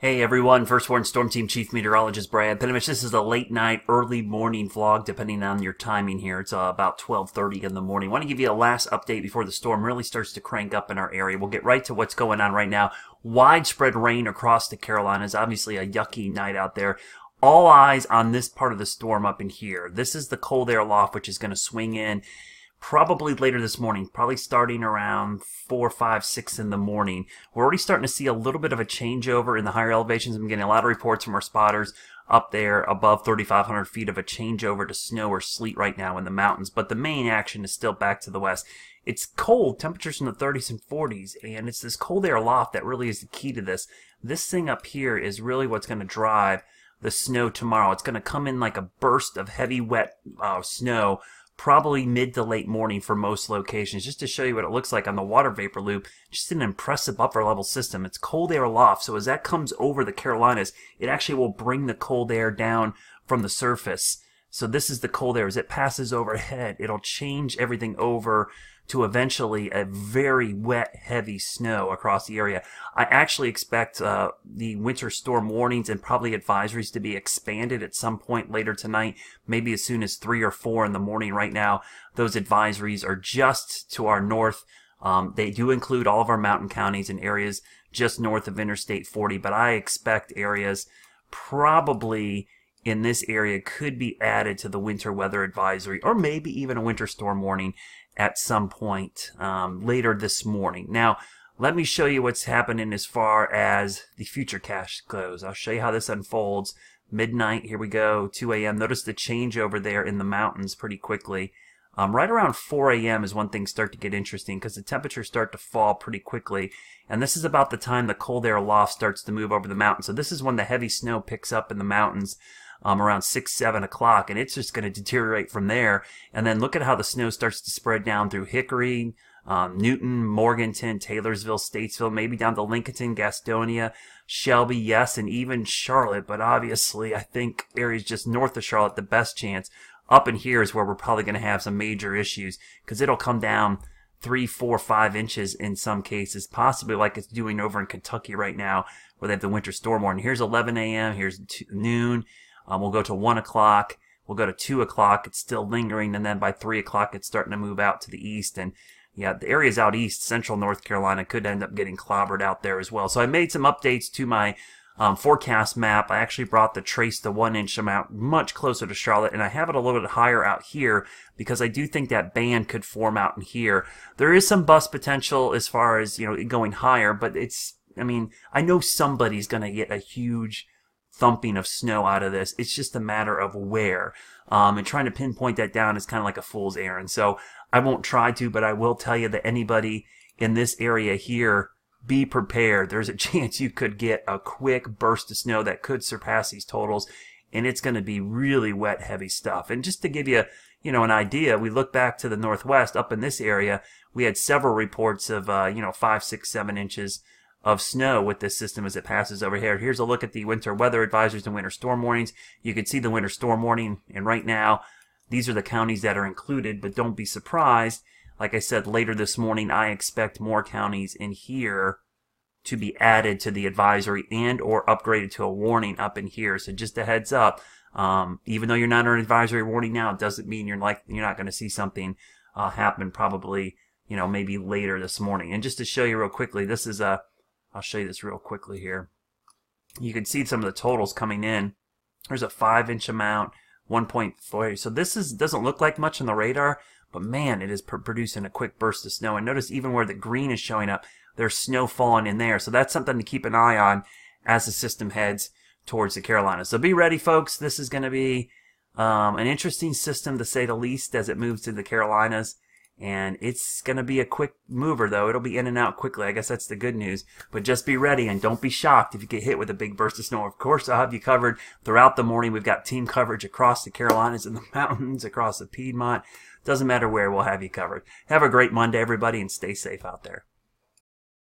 Hey everyone, First Warn Storm Team Chief Meteorologist Brad. Pretty much this is a late night, early morning vlog depending on your timing here. It's about 12:30 in the morning. I want to give you a last update before the storm really starts to crank up in our area. We'll get right to what's going on right now. Widespread rain across the Carolinas. Obviously a yucky night out there. All eyes on this part of the storm up in here. This is the cold air loft which is going to swing in probably later this morning, probably starting around 4, 5, 6 in the morning. We're already starting to see a little bit of a changeover in the higher elevations. I'm getting a lot of reports from our spotters up there above 3,500 feet of a changeover to snow or sleet right now in the mountains. But the main action is still back to the west. It's cold, temperatures in the 30s and 40s, and it's this cold air loft that really is the key to this. This thing up here is really what's going to drive the snow tomorrow. It's going to come in like a burst of heavy, wet snow, probably mid to late morning for most locations. Just to show you what it looks like on the water vapor loop, just an impressive upper level system. It's cold air loft, so as that comes over the Carolinas, it actually will bring the cold air down from the surface. So this is the cold air. As it passes overhead, it'll change everything over to eventually a very wet, heavy snow across the area. I actually expect the winter storm warnings and probably advisories to be expanded at some point later tonight, maybe as soon as 3 or 4 in the morning. Right now, those advisories are just to our north. They do include all of our mountain counties and areas just north of Interstate 40, but I expect areas probably in this area could be added to the winter weather advisory, or maybe even a winter storm warning at some point later this morning. Now, let me show you what's happening as far as the futurecast goes. I'll show you how this unfolds. Midnight, here we go, 2 a.m. Notice the changeover there in the mountains pretty quickly. Right around 4 a.m. is when things start to get interesting because the temperatures start to fall pretty quickly. And this is about the time the cold air loft starts to move over the mountain. So this is when the heavy snow picks up in the mountains. Around 6, 7 o'clock, and it's just going to deteriorate from there. And then look at how the snow starts to spread down through Hickory, Newton, Morganton, Taylorsville, Statesville, maybe down to Lincolnton, Gastonia, Shelby, yes, and even Charlotte. But obviously, I think areas just north of Charlotte, the best chance. Up in here is where we're probably going to have some major issues because it'll come down 3, 4, 5 inches in some cases, possibly like it's doing over in Kentucky right now, where they have the winter storm warning. Here's 11 a.m., here's noon. We'll go to 1 o'clock. We'll go to 2 o'clock. It's still lingering. And then by 3 o'clock, it's starting to move out to the east. And yeah, the areas out east, central North Carolina, could end up getting clobbered out there as well. So I made some updates to my forecast map. I actually brought the trace to 1 inch amount much closer to Charlotte. And I have it a little bit higher out here because I do think that band could form out in here. There is some bust potential as far as, going higher. But I know somebody's going to get a huge thumping of snow out of this. It's just a matter of where. And trying to pinpoint that down is kind of like a fool's errand. So I won't try to, but I will tell you that anybody in this area here, be prepared. There's a chance you could get a quick burst of snow that could surpass these totals, and it's going to be really wet, heavy stuff. And just to give you, an idea, we look back to the northwest up in this area, we had several reports of, 5, 6, 7 inches of snow with this system as it passes over here. Here's a look at the winter weather advisories and winter storm warnings. You can see the winter storm warning, and right now, these are the counties that are included, but don't be surprised. Like I said, later this morning, I expect more counties in here to be added to the advisory and or upgraded to a warning up in here. So just a heads up, even though you're not on an advisory warning now, it doesn't mean you're not going to see something happen probably, maybe later this morning. And just to show you real quickly, this is I'll show you this real quickly here. You can see some of the totals coming in. There's a 5-inch amount, 1.4. So this doesn't look like much on the radar, but man, it is producing a quick burst of snow. And notice even where the green is showing up, there's snow falling in there. So that's something to keep an eye on as the system heads towards the Carolinas. So be ready, folks. This is going to be an interesting system, to say the least, as it moves to the Carolinas. And it's going to be a quick mover, though. It'll be in and out quickly. I guess that's the good news. But just be ready and don't be shocked if you get hit with a big burst of snow. Of course, I'll have you covered throughout the morning. We've got team coverage across the Carolinas and the mountains, across the Piedmont. Doesn't matter where, we'll have you covered. Have a great Monday, everybody, and stay safe out there.